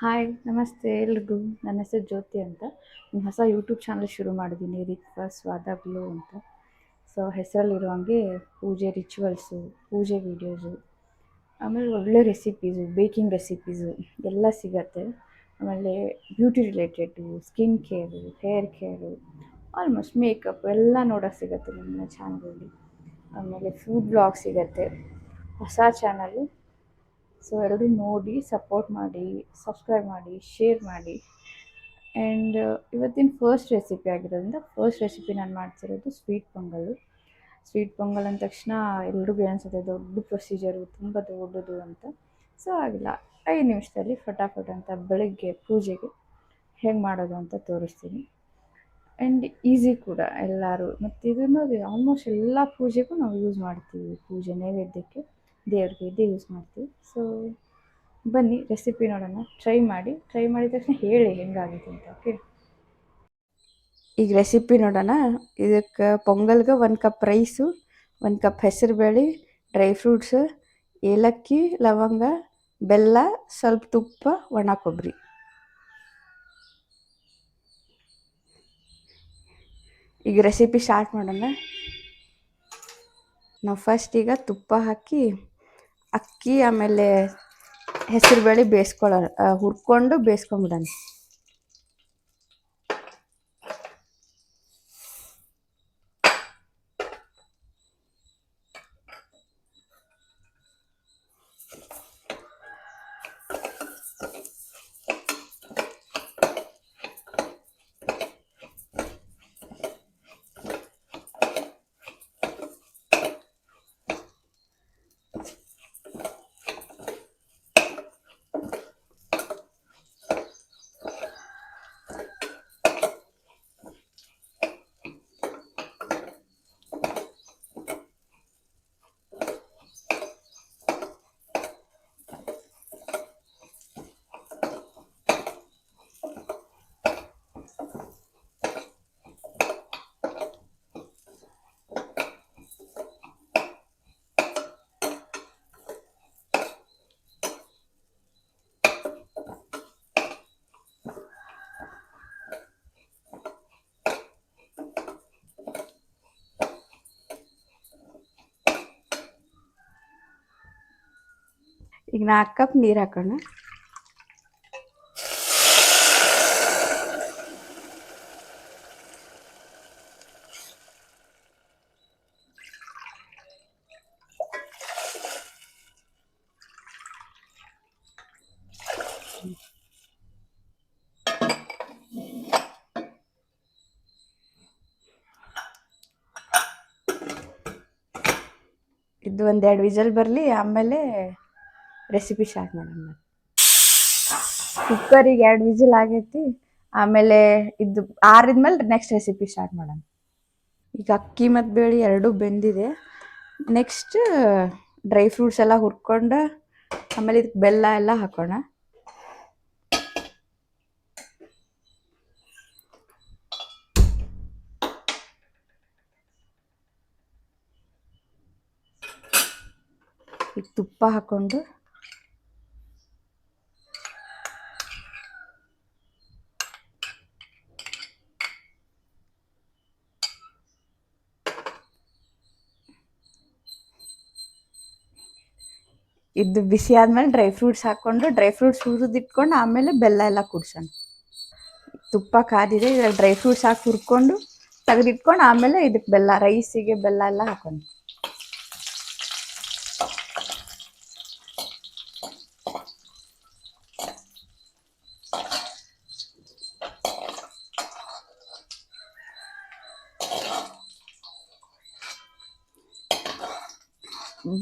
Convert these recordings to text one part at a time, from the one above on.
Hi ನಮಸ್ತೆ ಎಲ್ರಿಗೂ. ನನ್ನ ಹೆಸರು ಜ್ಯೋತಿ ಅಂತ. ಒಂದು ಹೊಸ ಯೂಟ್ಯೂಬ್ ಚಾನಲ್ ಶುರು ಮಾಡಿದ್ದೀನಿ, ರಿತ್ವಾ ಸ್ವಾದ ಗ್ಲೋ ಅಂತ. ಸೊ ಹೆಸರಲ್ಲಿರೋ ಹಾಗೆ ಪೂಜೆ ರಿಚುವಲ್ಸು, ಪೂಜೆ ವೀಡಿಯೋಸು, ಆಮೇಲೆ ಒಳ್ಳೆ ರೆಸಿಪೀಸು, ಬೇಕಿಂಗ್ ರೆಸಿಪೀಸು ಎಲ್ಲ ಸಿಗತ್ತೆ. ಆಮೇಲೆ beauty related, skin care, hair care, almost makeup ಎಲ್ಲ ನೋಡೋಕೆ ಸಿಗುತ್ತೆ ನಿಮ್ಮ ಚಾನಲಲ್ಲಿ. ಆಮೇಲೆ ಫುಡ್ ಬ್ಲಾಗ್ ಸಿಗತ್ತೆ, ಹೊಸ ಚಾನಲು. ಸೊ ಎಲ್ಲರೂ ನೋಡಿ ಸಪೋರ್ಟ್ ಮಾಡಿ, ಸಬ್ಸ್ಕ್ರೈಬ್ ಮಾಡಿ, ಶೇರ್ ಮಾಡಿ. ಆ್ಯಂಡ್ ಇವತ್ತಿನ ಫಸ್ಟ್ ರೆಸಿಪಿ ಆಗಿರೋದ್ರಿಂದ ಫಸ್ಟ್ ರೆಸಿಪಿ ನಾನು ಮಾಡ್ತಿರೋದು ಸ್ವೀಟ್ ಪೊಂಗಲ್. ಸ್ವೀಟ್ ಪೊಂಗಲ್ ಅಂದ ತಕ್ಷಣ ಎಲ್ರಿಗೂ ಅನಿಸುತ್ತೆ ದೊಡ್ಡ ಪ್ರೊಸೀಜರು, ತುಂಬ ದೊಡ್ಡದು ಅಂತ. ಸೊ ಆಗಿಲ್ಲ, 5 ನಿಮಿಷದಲ್ಲಿ ಫಟಾಫಟ್ ಅಂತ ಬೆಳಗ್ಗೆ ಪೂಜೆಗೆ ಹೇಗೆ ಮಾಡೋದು ಅಂತ ತೋರಿಸ್ತೀನಿ. ಆ್ಯಂಡ್ ಈಸಿ ಕೂಡ ಎಲ್ಲರೂ. ಮತ್ತು ಇದನ್ನು ಆಲ್ಮೋಸ್ಟ್ ಎಲ್ಲ ಪೂಜೆಗೂ ನಾವು ಯೂಸ್ ಮಾಡ್ತೀವಿ. ಪೂಜೆ ನೈವೇದ್ಯಕ್ಕೆ, ದೇವ್ರಿಗೆ ಇದೇ ಯೂಸ್ ಮಾಡ್ತೀವಿ. ಸೊ ಬನ್ನಿ ರೆಸಿಪಿ ನೋಡೋಣ. ಟ್ರೈ ಮಾಡಿದ ತಕ್ಷಣ ಹೇಳಿ ಹೆಂಗಾಗಿದೆ ಅಂತ. ಓಕೆ, ಈಗ ರೆಸಿಪಿ ನೋಡೋಣ. ಇದಕ್ಕೆ ಪೊಂಗಲ್ಗೆ 1 ಕಪ್ ರೈಸು, 1 ಕಪ್ ಹೆಸರುಬೇಳೆ, ಡ್ರೈ ಫ್ರೂಟ್ಸು, ಏಲಕ್ಕಿ, ಲವಂಗ, ಬೆಲ್ಲ, ಸ್ವಲ್ಪ ತುಪ್ಪ, ಒಣ ಕೊಬ್ಬರಿ. ಈಗ ರೆಸಿಪಿ ಸ್ಟಾರ್ಟ್ ಮಾಡೋಣ. ನಾವು ಫಸ್ಟ್ ಈಗ ತುಪ್ಪ ಹಾಕಿ ಅಕ್ಕಿ ಆಮೇಲೆ ಹೆಸರುಬೇಳೆ ಹುರ್ಕೊಂಡು ಬೇಯಿಸ್ಕೊಂಬಿಡೋಣ. ಈಗ 4 ಕಪ್ ನೀರು ಹಾಕೋಣ. ಇದು 1-2 ವಿಸಲ್ ಬರಲಿ, ಆಮೇಲೆ ರೆಸಿಪಿ ಸ್ಟಾರ್ಟ್ ಮಾಡೋಣ. ಕುಕ್ಕರಿಗೆ 2 ವಿಸಿಲ್ ಆಗೈತಿ. ಆಮೇಲೆ ಇದು ಆರಿದ್ಮೇಲೆ ನೆಕ್ಸ್ಟ್ ರೆಸಿಪಿ ಸ್ಟಾರ್ಟ್ ಮಾಡೋಣ. ಈಗ ಅಕ್ಕಿ ಮತ್ತು ಬೇಳೆ ಎರಡೂ ಬೆಂದಿದೆ. ನೆಕ್ಸ್ಟ್ ಡ್ರೈ ಫ್ರೂಟ್ಸ್ ಎಲ್ಲ ಹುರ್ಕೊಂಡು ಆಮೇಲೆ ಇದಕ್ಕೆ ಬೆಲ್ಲ ಎಲ್ಲ ಹಾಕೋಣ. ಈಗ ತುಪ್ಪ ಹಾಕ್ಕೊಂಡು ಇದು ಬಿಸಿ ಆದಮೇಲೆ ಡ್ರೈ ಫ್ರೂಟ್ಸ್ ಹಾಕ್ಕೊಂಡು ಡ್ರೈ ಫ್ರೂಟ್ಸ್ ಹುರಿದಿಟ್ಕೊಂಡು ಆಮೇಲೆ ಬೆಲ್ಲ ಎಲ್ಲ ಕುಡ್ಸೋಣ. ತುಪ್ಪ ಕಾದಿದೆ, ಇದ್ರಲ್ಲಿ ಡ್ರೈ ಫ್ರೂಟ್ಸ್ ಹಾಕಿ ಹುರ್ಕೊಂಡು ತೆಗೆದಿಟ್ಕೊಂಡು ಆಮೇಲೆ ಇದಕ್ಕೆ ಬೆಲ್ಲ, ರೈಸಿಗೆ ಬೆಲ್ಲ ಎಲ್ಲ ಹಾಕೋಣ.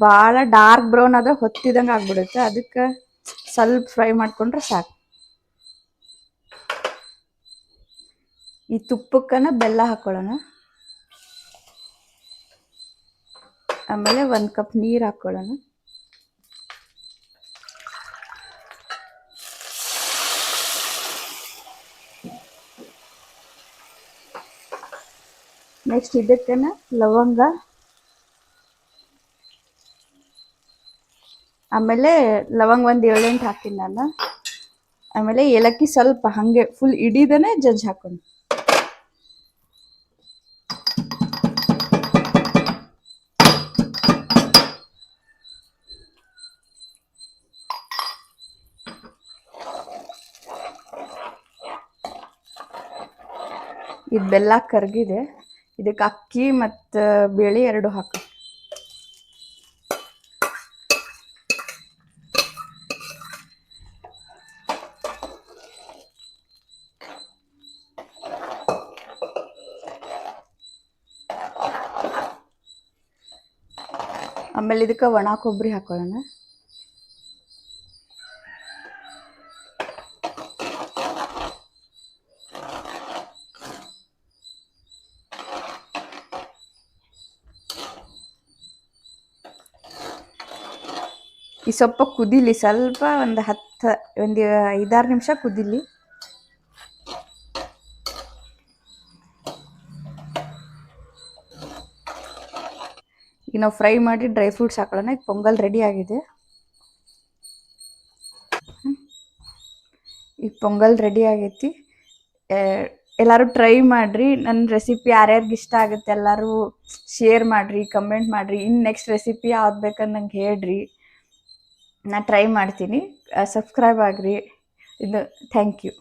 ಭಾಳ ಡಾರ್ಕ್ ಬ್ರೌನ್ ಆದರೆ ಹೊತ್ತಿದಂಗೆ ಆಗ್ಬಿಡುತ್ತೆ, ಅದಕ್ಕೆ ಸ್ವಲ್ಪ ಫ್ರೈ ಮಾಡಿಕೊಂಡ್ರೆ ಸಾಕು. ಈ ತುಪ್ಪಕ್ಕನ ಬೆಲ್ಲ ಹಾಕ್ಕೊಳ್ಳೋಣ. ಆಮೇಲೆ 1 ಕಪ್ ನೀರು ಹಾಕ್ಕೊಳ್ಳೋಣ. ನೆಕ್ಸ್ಟ್ ಇದಕ್ಕೇನ ಲವಂಗ, ಆಮೇಲೆ ಲವಂಗ ಒಂದು 7-8 ಹಾಕಿನಿ ನಾನು. ಆಮೇಲೆ ಏಲಕ್ಕಿ ಸ್ವಲ್ಪ ಹಾಗೆ ಫುಲ್ ಇಡೀದನೇ ಜಜ್ಜಿ ಹಾಕೊಂಡು. ಇದು ಬೆಲ್ಲ ಕರಗಿದೆ. ಇದಕ್ಕೆ ಅಕ್ಕಿ ಮತ್ತು ಬೇಳೆ 2 ಹಾಕು. ಆಮೇಲೆ ಇದಕ್ಕೆ ಒಣ ಕೊಬ್ಬರಿ ಹಾಕೊಳ್ಳೋಣ. ಈ ಸ್ವಲ್ಪ ಕುದೀಲಿ, ಸ್ವಲ್ಪ ಒಂದು 5-6 ನಿಮಿಷ ಕುದೀಲಿ. ಈಗ ನಾವು ಫ್ರೈ ಮಾಡಿ ಡ್ರೈ ಫ್ರೂಟ್ಸ್ ಹಾಕೊಳ್ಳೋಣ. ಈಗ ಪೊಂಗಲ್ ರೆಡಿ ಆಗಿದೆ. ಈಗ ಪೊಂಗಲ್ ರೆಡಿ ಆಗೈತಿ. ಎಲ್ಲರೂ ಟ್ರೈ ಮಾಡಿರಿ. ನನ್ನ ರೆಸಿಪಿ ಯಾರ್ಯಾರಿಗೆ ಇಷ್ಟ ಆಗುತ್ತೆ ಎಲ್ಲರೂ ಶೇರ್ ಮಾಡಿರಿ, ಕಮೆಂಟ್ ಮಾಡಿರಿ. ಇನ್ನು ನೆಕ್ಸ್ಟ್ ರೆಸಿಪಿ ಯಾವ್ದು ಬೇಕಂತ ನಂಗೆ ಹೇಳ್ರಿ, ನಾನು ಟ್ರೈ ಮಾಡ್ತೀನಿ. ಸಬ್ಸ್ಕ್ರೈಬ್ ಆಗಿರಿ. ಇದು ಥ್ಯಾಂಕ್ ಯು.